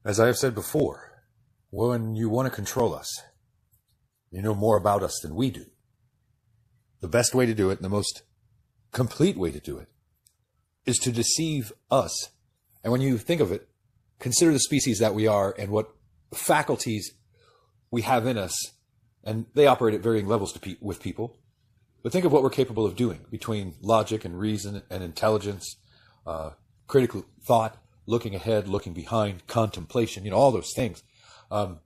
As I have said before, when you want to control us, you know more about us than we do. The best way to do it, and the most complete way to do it, is to deceive us. And when you think of it, consider the species that we are and what faculties we have in us. And they operate at varying levels with people. But think of what we're capable of doing between logic and reason and intelligence, critical thought, looking ahead, looking behind, contemplation, all those things. And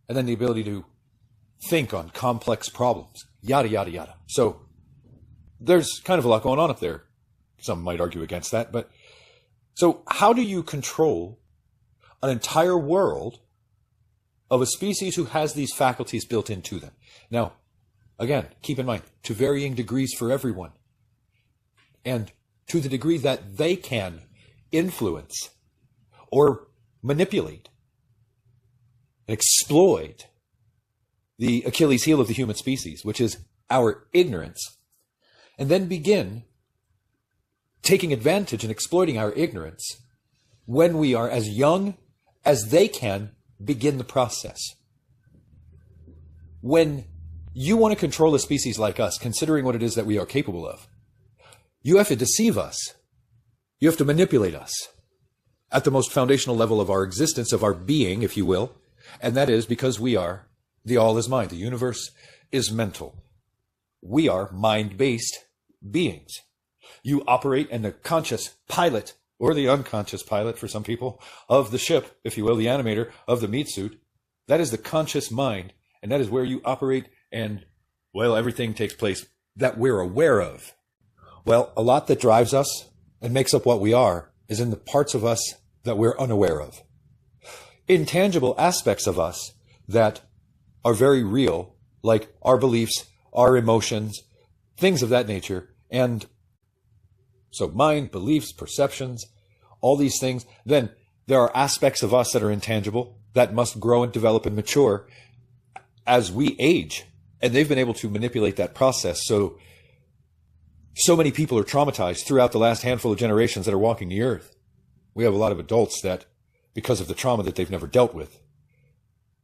then the ability to think on complex problems, yada, yada, yada. So there's kind of a lot going on up there. Some might argue against that. But so how do you control an entire world of a species who has these faculties built into them? Now, again, keep in mind, to varying degrees for everyone. And to the degree that they can influence or manipulate, exploit the Achilles heel of the human species, which is our ignorance, and then begin taking advantage and exploiting our ignorance when we are as young as they can begin the process. When you want to control a species like us, considering what it is that we are capable of, you have to deceive us. You have to manipulate us at the most foundational level of our existence, of our being, if you will. And that is because we are, the all is mind. The universe is mental. We are mind-based beings. You operate in the conscious pilot, or the unconscious pilot for some people, of the ship, if you will, the animator of the meat suit. That is the conscious mind, and that is where you operate, and, well, everything takes place that we're aware of. Well, a lot that drives us and makes up what we are is in the parts of us that we're unaware of. Intangible aspects of us that are very real, like our beliefs, our emotions, things of that nature. And so mind, beliefs, perceptions, all these things. Then there are aspects of us that are intangible that must grow and develop and mature as we age. And they've been able to manipulate that process. So many people are traumatized throughout the last handful of generations that are walking the earth. We have a lot of adults that, because of the trauma that they've never dealt with,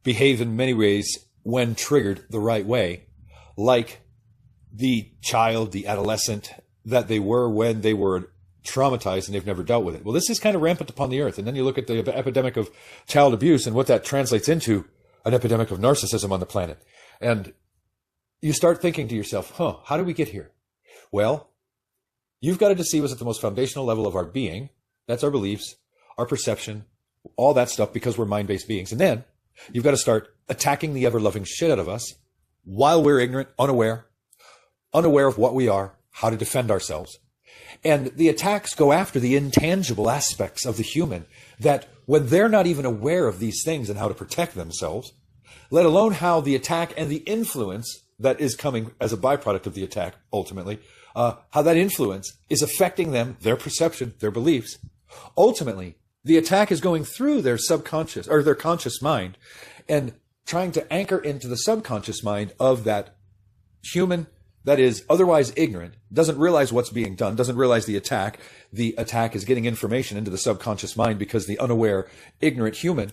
behave in many ways when triggered the right way, like the child, the adolescent that they were when they were traumatized and they've never dealt with it. Well, this is kind of rampant upon the earth. And then you look at the epidemic of child abuse and what that translates into, an epidemic of narcissism on the planet. And you start thinking to yourself, how did we get here? Well, you've got to deceive us at the most foundational level of our being. That's our beliefs, our perception, all that stuff, because we're mind-based beings. And then you've got to start attacking the ever-loving shit out of us while we're ignorant, unaware of what we are, how to defend ourselves. And the attacks go after the intangible aspects of the human that, when they're not even aware of these things and how to protect themselves, let alone how the attack and the influence that is coming as a byproduct of the attack, ultimately, how that influence is affecting them, their perception, their beliefs. Ultimately, the attack is going through their subconscious or their conscious mind and trying to anchor into the subconscious mind of that human that is otherwise ignorant, doesn't realize what's being done, doesn't realize the attack. The attack is getting information into the subconscious mind because the unaware, ignorant human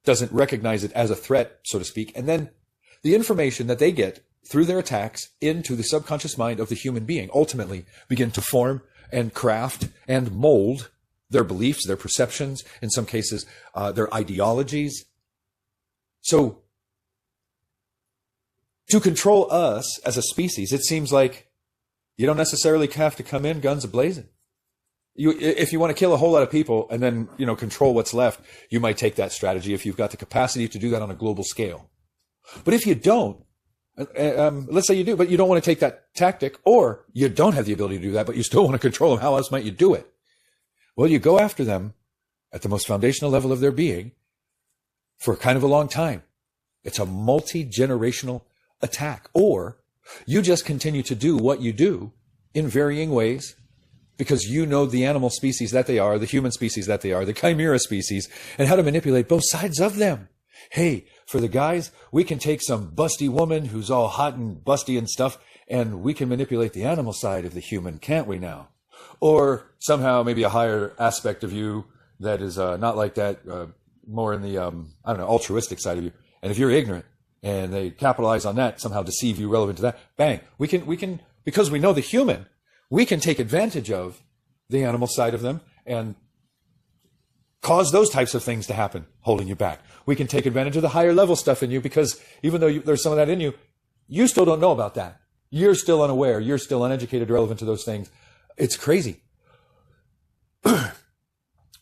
doesn't recognize it as a threat, so to speak. And then the information that they get through their attacks into the subconscious mind of the human being ultimately begin to form and craft and mold their beliefs, their perceptions, in some cases, their ideologies. So to control us as a species, it seems like you don't necessarily have to come in guns a-blazing. If you want to kill a whole lot of people and then, control what's left, you might take that strategy if you've got the capacity to do that on a global scale. But if you don't, let's say you do, but you don't want to take that tactic, or you don't have the ability to do that, but you still want to control them, how else might you do it? Well, you go after them at the most foundational level of their being for kind of a long time. It's a multi-generational attack. Or you just continue to do what you do in varying ways because you know the animal species that they are, the human species that they are, the chimera species, and how to manipulate both sides of them. Hey, for the guys, we can take some busty woman who's all hot and busty and stuff, and we can manipulate the animal side of the human, can't we now? Or somehow maybe a higher aspect of you that is not like that, more in the, I don't know, altruistic side of you. And if you're ignorant and they capitalize on that, somehow deceive you relevant to that, bang, we can, because we know the human, we can take advantage of the animal side of them and cause those types of things to happen, holding you back. We can take advantage of the higher level stuff in you because even though there's some of that in you, you still don't know about that. You're still unaware. You're still uneducated, relevant to those things. It's crazy.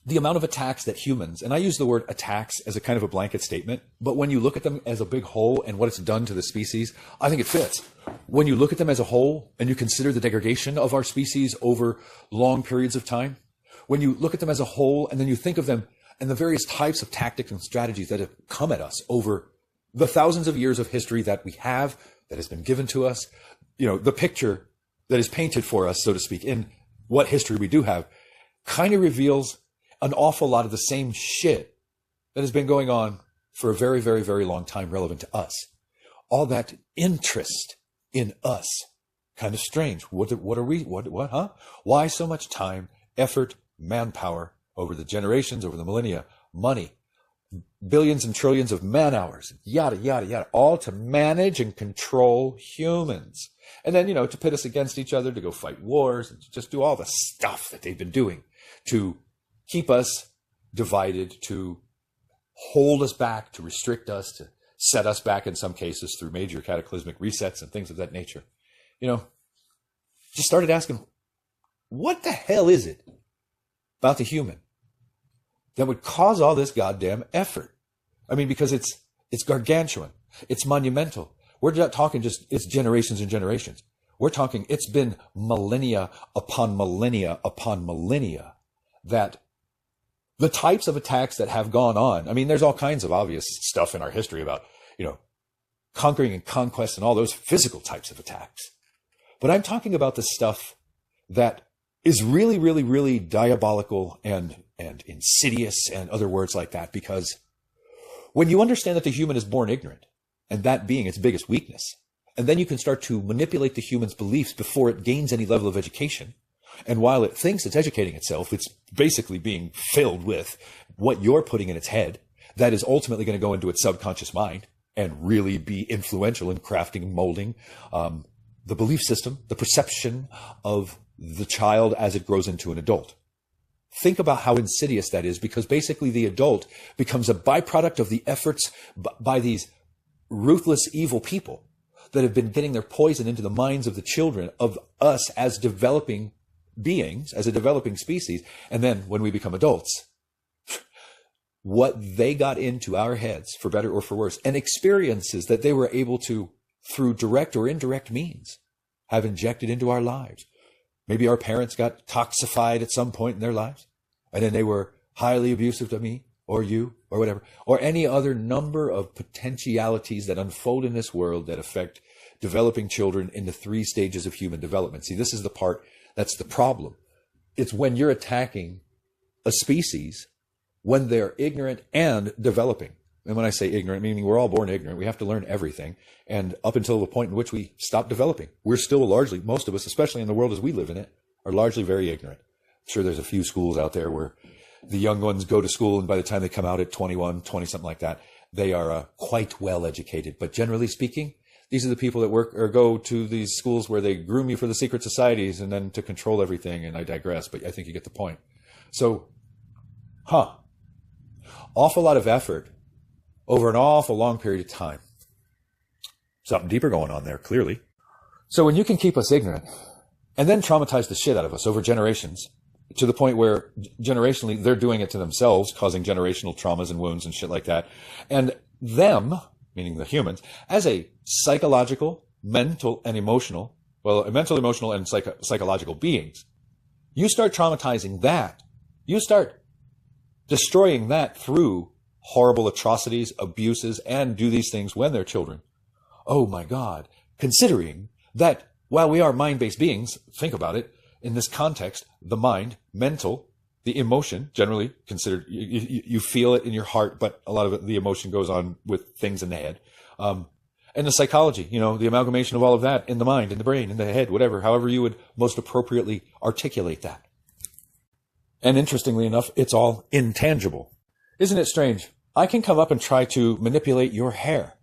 The amount of attacks that humans, and I use the word attacks as a kind of a blanket statement, but when you look at them as a big whole and what it's done to the species, I think it fits. When you look at them as a whole and you consider the degradation of our species over long periods of time, when you look at them as a whole and then you think of them and the various types of tactics and strategies that have come at us over the thousands of years of history that we have, that has been given to us, you know, the picture that is painted for us, so to speak, in what history we do have, kind of reveals an awful lot of the same shit that has been going on for a very, very, very long time relevant to us. All that interest in us. Kind of strange. What are we? What, huh? Why so much time, effort, manpower over the generations, over the millennia, money, billions and trillions of man hours, yada, yada, yada, all to manage and control humans. And then, you know, to pit us against each other, to go fight wars, and to just do all the stuff that they've been doing to keep us divided, to hold us back, to restrict us, to set us back in some cases through major cataclysmic resets and things of that nature. You know, just started asking, what the hell is it about the human that would cause all this goddamn effort? I mean, because it's gargantuan. It's monumental. We're not talking just it's generations and generations. We're talking it's been millennia upon millennia upon millennia that the types of attacks that have gone on. I mean, there's all kinds of obvious stuff in our history about, you know, conquering and conquest and all those physical types of attacks. But I'm talking about the stuff that is really, really, really diabolical and insidious and other words like that. Because when you understand that the human is born ignorant and that being its biggest weakness, and then you can start to manipulate the human's beliefs before it gains any level of education. And while it thinks it's educating itself, it's basically being filled with what you're putting in its head that is ultimately going to go into its subconscious mind and really be influential in crafting and molding the belief system, the perception of the child as it grows into an adult. Think about how insidious that is, because basically the adult becomes a byproduct of the efforts by these ruthless, evil people that have been getting their poison into the minds of the children of us as developing beings, as a developing species. And then when we become adults, what they got into our heads, for better or for worse, and experiences that they were able to, through direct or indirect means, have injected into our lives. Maybe our parents got toxified at some point in their lives, and then they were highly abusive to me or you or whatever, or any other number of potentialities that unfold in this world that affect developing children in the 3 stages of human development. See, this is the part that's the problem. It's when you're attacking a species when they're ignorant and developing. And when I say ignorant, meaning we're all born ignorant. We have to learn everything. And up until the point in which we stop developing, we're still largely, most of us, especially in the world as we live in it, are largely very ignorant. I'm sure there's a few schools out there where the young ones go to school, and by the time they come out at 21, 20, something like that, they are quite well educated. But generally speaking, these are the people that work or go to these schools where they groom you for the secret societies and then to control everything. And I digress, but I think you get the point. So, awful lot of effort over an awful long period of time. Something deeper going on there, clearly. So when you can keep us ignorant and then traumatize the shit out of us over generations to the point where generationally they're doing it to themselves, causing generational traumas and wounds and shit like that. And them, meaning the humans, as a psychological, mental, and emotional, mental, emotional, and psychological beings, you start traumatizing that. You start destroying that through horrible atrocities, abuses, and do these things when they're children. Oh my God. Considering that while we are mind-based beings, think about it, in this context, the mind, mental, the emotion, generally considered, you feel it in your heart, but a lot of it, the emotion goes on with things in the head. And the psychology, the amalgamation of all of that in the mind, in the brain, in the head, whatever, however you would most appropriately articulate that. And interestingly enough, it's all intangible. Isn't it strange? I can come up and try to manipulate your hair,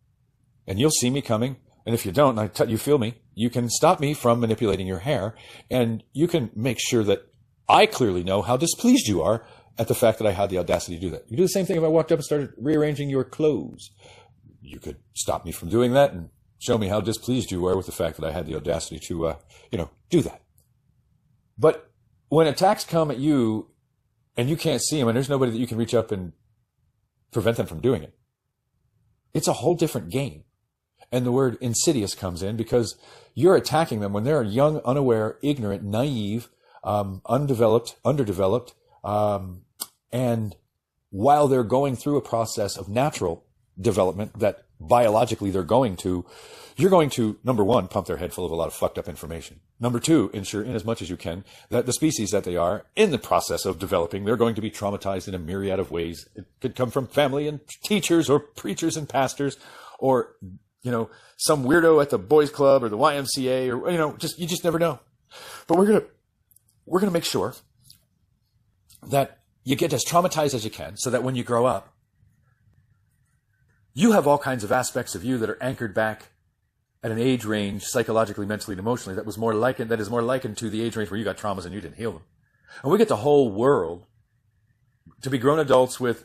and you'll see me coming. And if you don't, you feel me, you can stop me from manipulating your hair, and you can make sure that I clearly know how displeased you are at the fact that I had the audacity to do that. You do the same thing if I walked up and started rearranging your clothes. You could stop me from doing that and show me how displeased you are with the fact that I had the audacity to, do that. But when attacks come at you and you can't see them and there's nobody that you can reach up and prevent them from doing it, it's a whole different game. And the word insidious comes in because you're attacking them when they're young, unaware, ignorant, naive, undeveloped, underdeveloped, and while they're going through a process of natural development that biologically you're going to, number one, pump their head full of a lot of fucked up information. Number two, ensure in as much as you can that the species that they are in the process of developing, they're going to be traumatized in a myriad of ways. It could come from family and teachers or preachers and pastors or, some weirdo at the boys club or the YMCA or, you just never know. But we're going to make sure that you get as traumatized as you can so that when you grow up, you have all kinds of aspects of you that are anchored back at an age range, psychologically, mentally, and emotionally, that is more likened to the age range where you got traumas and you didn't heal them. And we get the whole world to be grown adults with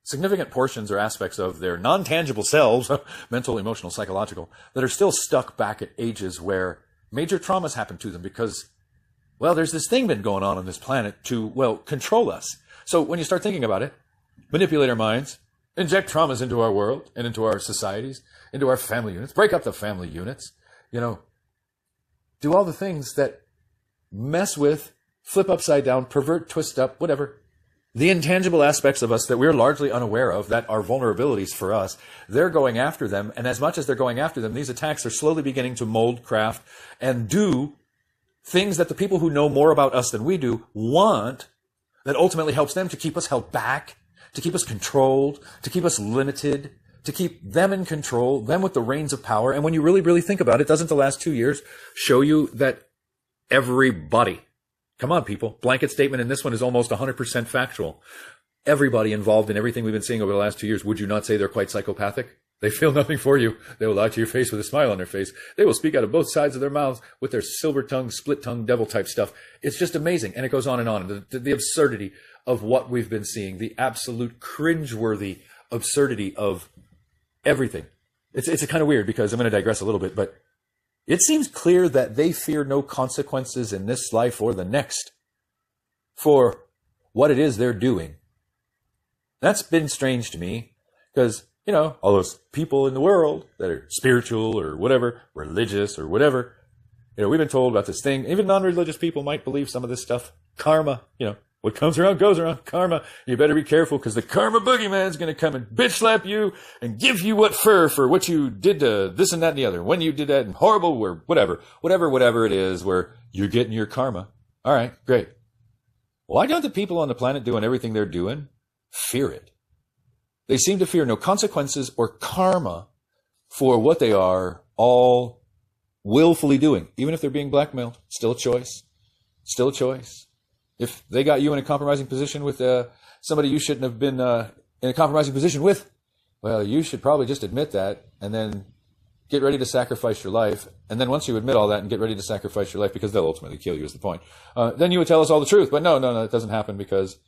significant portions or aspects of their non-tangible selves, mental, emotional, psychological, that are still stuck back at ages where major traumas happen to them because, there's this thing been going on this planet to, control us. So when you start thinking about it, manipulate our minds, inject traumas into our world and into our societies, into our family units, break up the family units, do all the things that mess with, flip upside down, pervert, twist up, whatever. The intangible aspects of us that we're largely unaware of, that are vulnerabilities for us, they're going after them. And as much as they're going after them, these attacks are slowly beginning to mold, craft, and do things that the people who know more about us than we do want, that ultimately helps them to keep us held back, to keep us controlled, to keep us limited, to keep them in control, them with the reins of power. And when you really, really think about it, doesn't the last 2 years show you that everybody, come on people, blanket statement in this one is almost 100% factual. Everybody involved in everything we've been seeing over the last 2 years, would you not say they're quite psychopathic? They feel nothing for you. They will lie to your face with a smile on their face. They will speak out of both sides of their mouths with their silver tongue, split tongue, devil type stuff. It's just amazing. And it goes on and on. The absurdity of what we've been seeing, the absolute cringeworthy absurdity of everything. It's kind of weird because I'm going to digress a little bit, but it seems clear that they fear no consequences in this life or the next for what it is they're doing. That's been strange to me because, all those people in the world that are spiritual or whatever, religious or whatever, we've been told about this thing. Even non-religious people might believe some of this stuff. Karma, what comes around goes around. Karma. You better be careful because the karma boogeyman's going to come and bitch slap you and give you what for what you did to this and that and the other. When you did that and horrible or whatever it is where you're getting your karma. All right, great. Why don't the people on the planet doing everything they're doing fear it? They seem to fear no consequences or karma for what they are all willfully doing. Even if they're being blackmailed, still a choice. Still a choice. If they got you in a compromising position with somebody you shouldn't have been in a compromising position with, you should probably just admit that and then get ready to sacrifice your life. And then once you admit all that and get ready to sacrifice your life, because they'll ultimately kill you is the point, then you would tell us all the truth. But no, it doesn't happen because,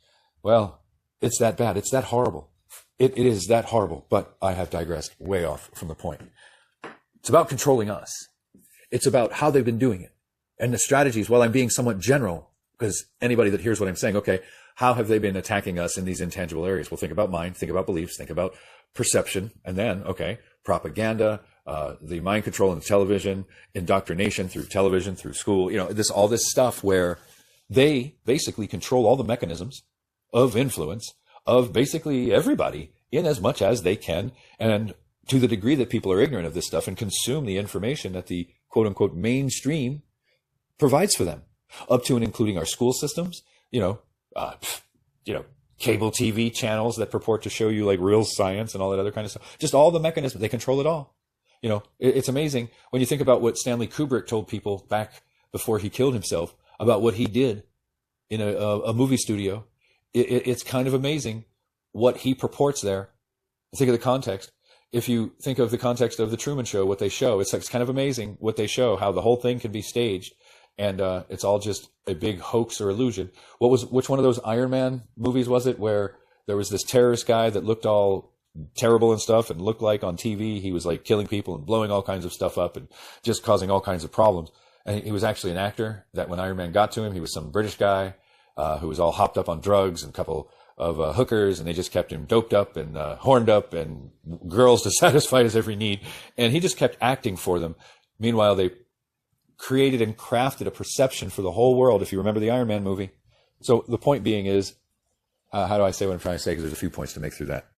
it's that bad. It's that horrible. It is that horrible. But I have digressed way off from the point. It's about controlling us. It's about how they've been doing it. And the strategies, while I'm being somewhat general, because anybody that hears what I'm saying, okay, how have they been attacking us in these intangible areas? Well, think about mind, think about beliefs, think about perception, and then, propaganda, the mind control in television, indoctrination through television, through school, all this stuff where they basically control all the mechanisms of influence of basically everybody in as much as they can, and to the degree that people are ignorant of this stuff and consume the information that the quote-unquote mainstream provides for them, up to and including our school systems, cable TV channels that purport to show you like real science and all that other kind of stuff. Just all the mechanisms, they control it all. It's amazing when you think about what Stanley Kubrick told people back before he killed himself about what he did in a movie studio. It's kind of amazing what he purports there, think of the context. If you think of the context of the Truman Show, what they show, it's kind of amazing what they show, how the whole thing can be staged, and it's all just a big hoax or illusion. Which one of those Iron Man movies was it where there was this terrorist guy that looked all terrible and stuff and looked like on TV he was like killing people and blowing all kinds of stuff up and just causing all kinds of problems. And he was actually an actor that when Iron Man got to him, he was some British guy who was all hopped up on drugs and a couple of hookers, and they just kept him doped up and horned up and girls to satisfy his every need. And he just kept acting for them. Meanwhile, they created and crafted a perception for the whole world, if you remember the Iron Man movie. So the point being is, how do I say what I'm trying to say? Because there's a few points to make through that.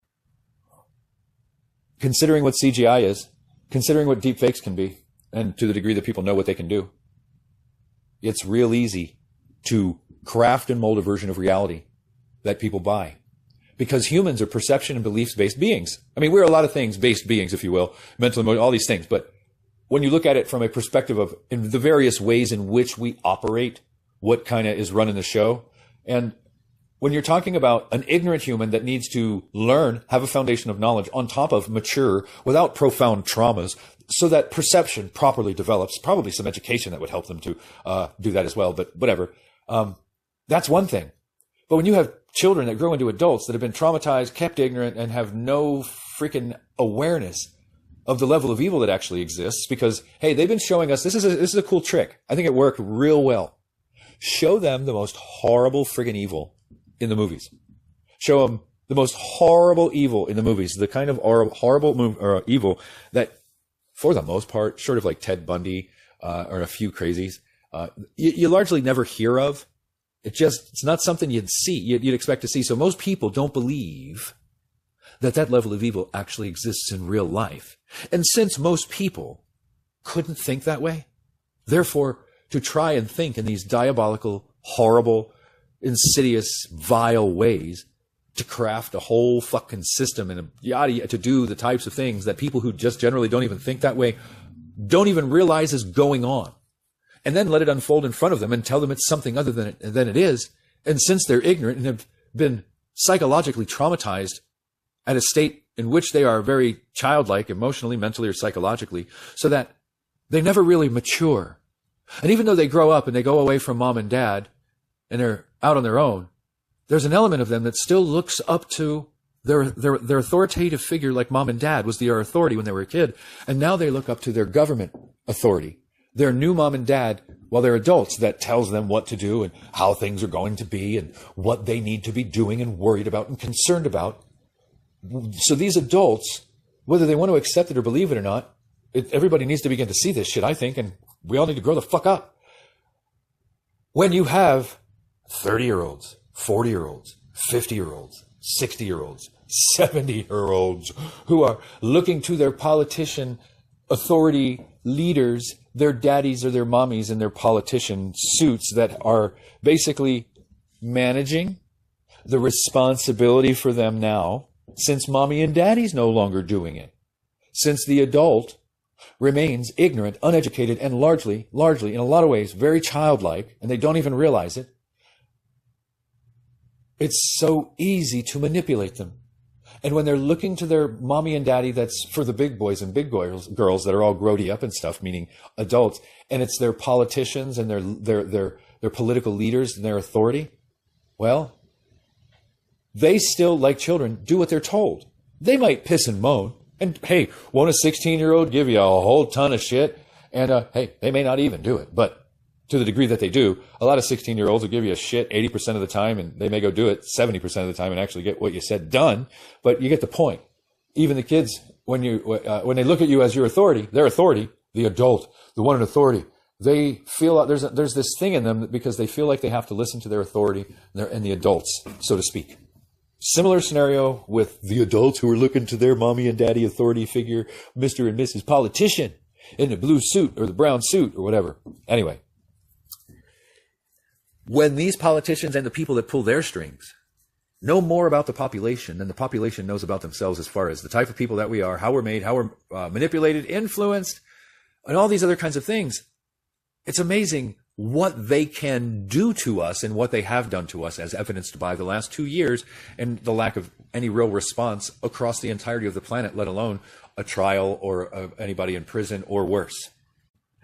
Considering what CGI is, considering what deepfakes can be, and to the degree that people know what they can do, it's real easy to craft and mold a version of reality that people buy. Because humans are perception and beliefs-based beings. I mean, we're a lot of things based beings, if you will, mental, emotional, all these things. But when you look at it from a perspective of in the various ways in which we operate, what kind of is running the show, and when you're talking about an ignorant human that needs to learn, have a foundation of knowledge on top of mature, without profound traumas, so that perception properly develops, probably some education that would help them to do that as well, but whatever. That's one thing. But when you have children that grow into adults that have been traumatized, kept ignorant, and have no freaking awareness of the level of evil that actually exists, because, hey, they've been showing us, this is a cool trick. I think it worked real well. Show them the most horrible friggin' evil in the movies. Show them the most horrible evil in the movies, the kind of horrible evil that, for the most part, short of like Ted Bundy or a few crazies, you largely never hear of. It's not something you'd see, you'd expect to see. So most people don't believe that level of evil actually exists in real life. And since most people couldn't think that way, therefore, to try and think in these diabolical, horrible, insidious, vile ways to craft a whole fucking system and to do the types of things that people who just generally don't even think that way don't even realize is going on. And then let it unfold in front of them and tell them it's something other than it is. And since they're ignorant and have been psychologically traumatized at a state in which they are very childlike, emotionally, mentally, or psychologically, so that they never really mature. And even though they grow up and they go away from mom and dad and they're out on their own, there's an element of them that still looks up to their authoritative figure, like mom and dad was their authority when they were a kid. And now they look up to their government authority, their new mom and dad, while they're adults, that tells them what to do and how things are going to be and what they need to be doing and worried about and concerned about. So these adults, whether they want to accept it or believe it or not, everybody needs to begin to see this shit, I think, and we all need to grow the fuck up. When you have 30-year-olds, 40-year-olds, 50-year-olds, 60-year-olds, 70-year-olds who are looking to their politician authority leaders, their daddies or their mommies in their politician suits that are basically managing the responsibility for them now, since mommy and daddy's no longer doing it, since the adult remains ignorant, uneducated, and largely, in a lot of ways, very childlike, and they don't even realize it. It's so easy to manipulate them. And when they're looking to their mommy and daddy, that's for the big boys and big girls that are all grody up and stuff, meaning adults, and it's their politicians and their political leaders and their authority, well, they still, like children, do what they're told. They might piss and moan, and hey, won't a 16-year-old give you a whole ton of shit? And hey, they may not even do it, but to the degree that they do, a lot of 16-year-olds will give you a shit 80% of the time, and they may go do it 70% of the time and actually get what you said done. But you get the point. Even the kids, when they look at you as your authority, their authority, the adult, the one in authority, they feel there's this thing in them that because they feel like they have to listen to their authority and the adults, so to speak. Similar scenario with the adults who are looking to their mommy and daddy authority figure, Mr. and Mrs. Politician, in the blue suit or the brown suit or whatever. Anyway. When these politicians and the people that pull their strings know more about the population than the population knows about themselves as far as the type of people that we are, how we're made, how we're manipulated, influenced, and all these other kinds of things, it's amazing what they can do to us and what they have done to us, as evidenced by the last 2 years and the lack of any real response across the entirety of the planet, let alone a trial or anybody in prison or worse.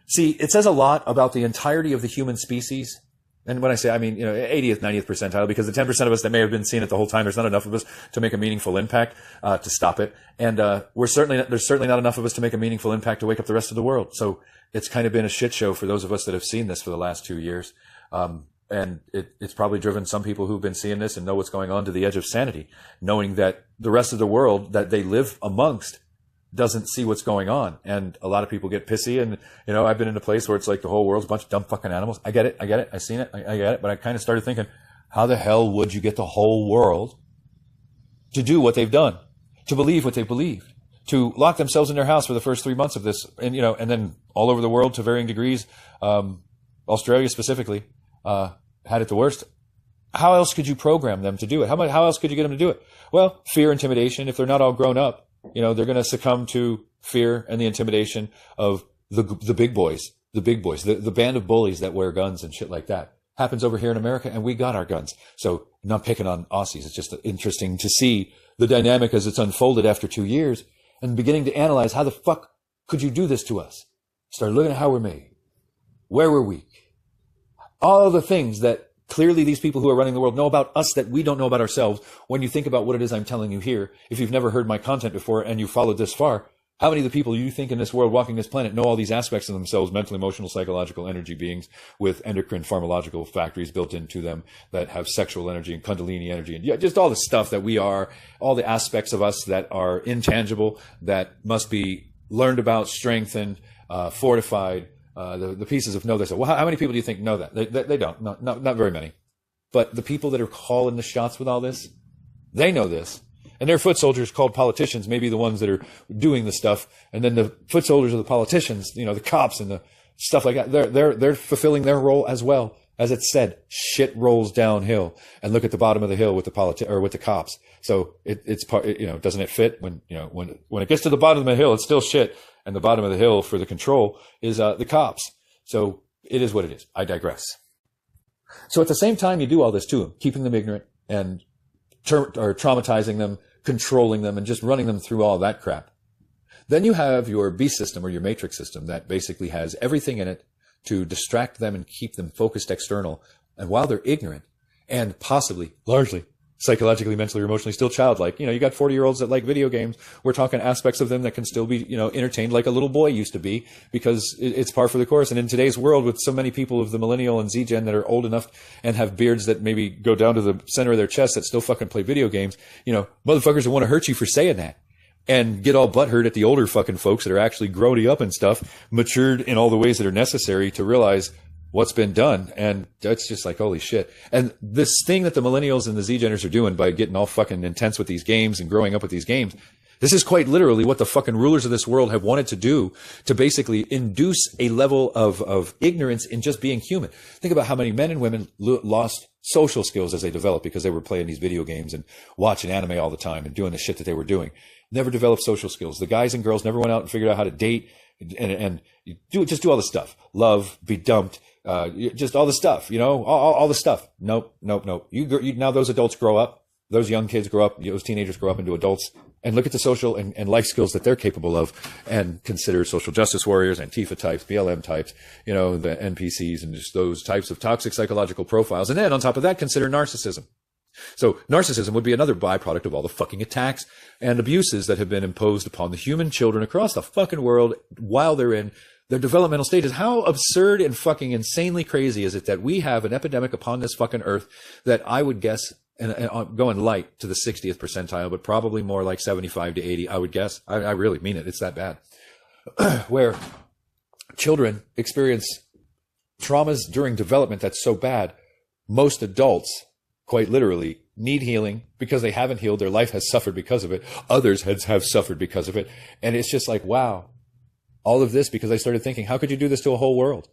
See, it says a lot about the entirety of the human species. And when I say, I mean, 80th, 90th percentile, because the 10% of us that may have been seeing it the whole time, there's not enough of us to make a meaningful impact, to stop it. And, there's certainly not enough of us to make a meaningful impact to wake up the rest of the world. So it's kind of been a shit show for those of us that have seen this for the last 2 years. And it's probably driven some people who've been seeing this and know what's going on to the edge of sanity, knowing that the rest of the world that they live amongst doesn't see what's going on. And a lot of people get pissy. And, I've been in a place where it's like the whole world's a bunch of dumb fucking animals. I get it. I've seen it. I get it. But I kind of started thinking, how the hell would you get the whole world to do what they've done, to believe what they believed, to lock themselves in their house for the first 3 months of this? And, and then all over the world to varying degrees, Australia specifically, had it the worst. How else could you program them to do it? How else could you get them to do it? Well, fear, intimidation. If they're not all grown up, they're going to succumb to fear and the intimidation of the big boys, the band of bullies that wear guns and shit like that. Happens over here in America, and we got our guns. So I'm not picking on Aussies. It's just interesting to see the dynamic as it's unfolded after 2 years and beginning to analyze how the fuck could you do this to us? Start looking at how we're made, where we're weak, all the things that clearly these people who are running the world know about us that we don't know about ourselves. When you think about what it is I'm telling you here, if you've never heard my content before and you followed this far, how many of the people you think in this world walking this planet know all these aspects of themselves, mental, emotional, psychological energy beings with endocrine pharmacological factories built into them that have sexual energy and kundalini energy and just all the stuff that we are, all the aspects of us that are intangible, that must be learned about, strengthened, fortified, the pieces of know this. Well, how many people do you think know that? They don't. Not very many. But the people that are calling the shots with all this, they know this. And their foot soldiers called politicians may be the ones that are doing the stuff. And then the foot soldiers of the politicians, the cops and the stuff like that, they're fulfilling their role as well. As it said, shit rolls downhill. And look at the bottom of the hill with the with the cops. So it's part, doesn't it fit when it gets to the bottom of the hill, it's still shit. And the bottom of the hill for the control is the cops. So it is what it is. I digress. So at the same time, you do all this to them, keeping them ignorant and or traumatizing them, controlling them, and just running them through all that crap. Then you have your beast system or your matrix system that basically has everything in it to distract them and keep them focused external. And while they're ignorant and possibly, largely, psychologically, mentally, or emotionally still childlike. You got 40-year-olds that like video games. We're talking aspects of them that can still be, entertained like a little boy used to be because it's par for the course. And in today's world with so many people of the millennial and Z-Gen that are old enough and have beards that maybe go down to the center of their chest that still fucking play video games, motherfuckers will want to hurt you for saying that and get all butthurt at the older fucking folks that are actually growing up and stuff, matured in all the ways that are necessary to realize what's been done. And that's just like, holy shit. And this thing that the millennials and the Z-Geners are doing by getting all fucking intense with these games and growing up with these games, this is quite literally what the fucking rulers of this world have wanted to do to basically induce a level of ignorance in just being human. Think about how many men and women lost social skills as they developed because they were playing these video games and watching anime all the time and doing the shit that they were doing. Never developed social skills. The guys and girls never went out and figured out how to date and do all the stuff. Love, be dumped, just all the stuff, all the stuff. Nope. You now those adults grow up, those young kids grow up, those teenagers grow up into adults and look at the social and life skills that they're capable of and consider social justice warriors, Antifa types, BLM types, the NPCs and just those types of toxic psychological profiles. And then on top of that, consider narcissism. So narcissism would be another byproduct of all the fucking attacks and abuses that have been imposed upon the human children across the fucking world while they're in their developmental stages. How absurd and fucking insanely crazy is it that we have an epidemic upon this fucking earth that I would guess, and going light to the 60th percentile, but probably more like 75 to 80, I would guess. I really mean it. It's that bad. Where children experience traumas during development that's so bad, most adults quite literally need healing because they haven't healed. Their life has suffered because of it. Others have suffered because of it. And it's just like, wow, all of this because I started thinking, how could you do this to a whole world?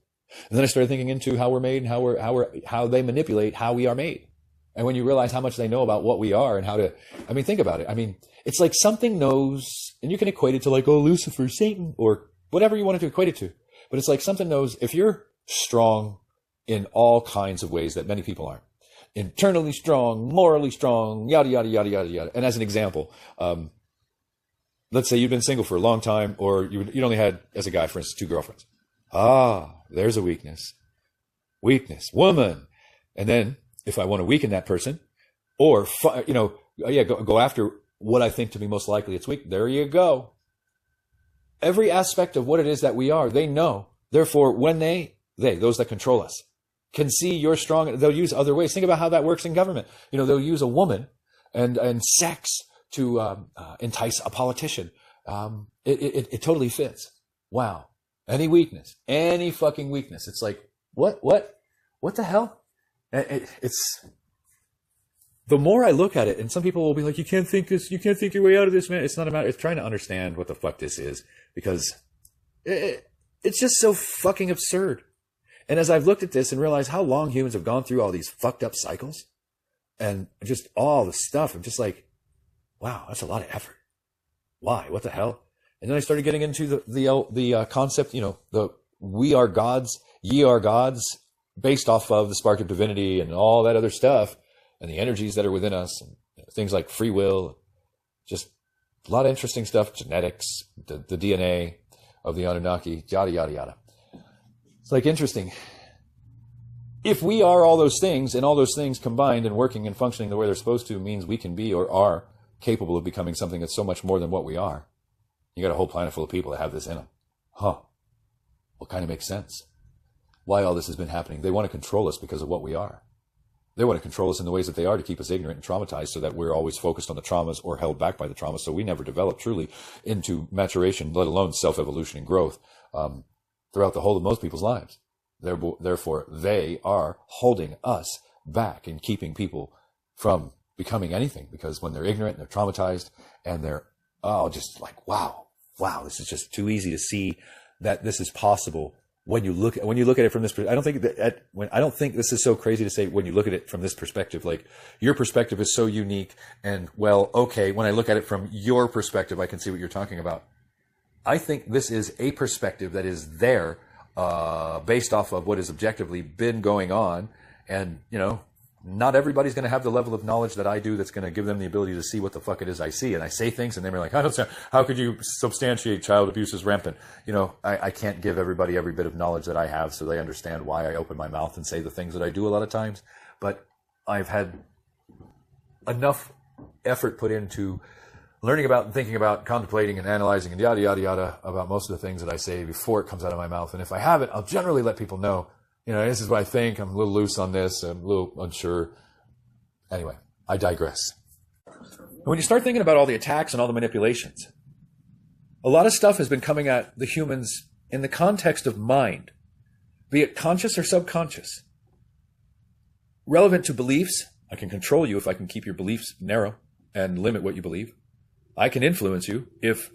And then I started thinking into how we're made and how they manipulate how we are made. And when you realize how much they know about what we are and how to, think about it. It's like something knows, and you can equate it to like, oh, Lucifer, Satan, or whatever you wanted to equate it to. But it's like something knows if you're strong, in all kinds of ways that many people aren't. Internally strong, morally strong, yada, yada, yada, yada, yada. And as an example, let's say you've been single for a long time, or you only had, as a guy, for instance, 2 girlfriends. There's a weakness. Weakness. Woman. And then if I want to weaken that person, or, go after what I think to be most likely it's weak, there you go. Every aspect of what it is that we are, they know. Therefore, when those that control us, can see you're strong, they'll use other ways. Think about how that works in government. They'll use a woman and sex to entice a politician. It totally fits. Wow. Any weakness, any fucking weakness. It's like, what the hell? It's the more I look at it, and some people will be like, you can't think your way out of this, man. It's not about, it's trying to understand what the fuck this is, because it's just so fucking absurd. And as I've looked at this and realized how long humans have gone through all these fucked up cycles and just all the stuff, I'm just like, wow, that's a lot of effort. Why? What the hell? And then I started getting into the concept, the we are gods, ye are gods, based off of the spark of divinity and all that other stuff, and the energies that are within us, and things like free will, just a lot of interesting stuff, genetics, the DNA of the Anunnaki, yada, yada, yada. It's like interesting. If we are all those things, and all those things combined and working and functioning the way they're supposed to, means we can be or are capable of becoming something that's so much more than what we are. You got a whole planet full of people that have this in them. Well, kind of makes sense. Why all this has been happening. They want to control us because of what we are. They want to control us in the ways that they are to keep us ignorant and traumatized, so that we're always focused on the traumas or held back by the trauma, so we never develop truly into maturation, let alone self-evolution and growth throughout the whole of most people's lives. Therefore, they are holding us back and keeping people from becoming anything, because when they're ignorant, they're traumatized, and they're just like, wow, this is just too easy to see that this is possible. When you look at it from this, I don't think this is so crazy to say when you look at it from this perspective. Like, your perspective is so unique, and well, okay, when I look at it from your perspective, I can see what you're talking about. I think this is a perspective that is there, based off of what has objectively been going on, and not everybody's going to have the level of knowledge that I do that's going to give them the ability to see what the fuck it is I see. And I say things and they're like, how could you substantiate child abuse is rampant? I can't give everybody every bit of knowledge that I have so they understand why I open my mouth and say the things that I do a lot of times. But I've had enough effort put into learning about and thinking about, contemplating and analyzing and yada, yada, yada about most of the things that I say before it comes out of my mouth. And if I haven't, I'll generally let people know, this is what I think. I'm a little loose on this. I'm a little unsure. Anyway, I digress. When you start thinking about all the attacks and all the manipulations, a lot of stuff has been coming at the humans in the context of mind, be it conscious or subconscious. Relevant to beliefs, I can control you if I can keep your beliefs narrow and limit what you believe. I can influence you if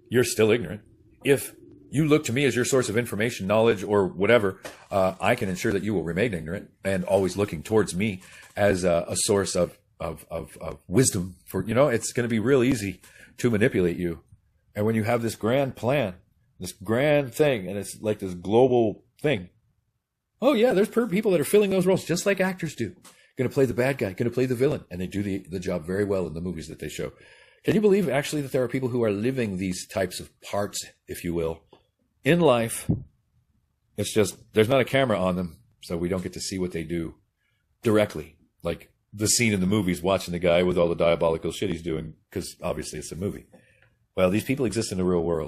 you're still ignorant. If you look to me as your source of information, knowledge, or whatever, I can ensure that you will remain ignorant and always looking towards me as a source of wisdom. For it's going to be real easy to manipulate you. And when you have this grand plan, this grand thing, and it's like this global thing, oh yeah, there's people that are filling those roles just like actors do. Going to play the bad guy, going to play the villain, and they do the job very well in the movies that they show. Can you believe actually that there are people who are living these types of parts, if you will, in life? It's just, there's not a camera on them, so we don't get to see what they do directly. Like the scene in the movies, watching the guy with all the diabolical shit he's doing, because obviously it's a movie. Well, these people exist in the real world.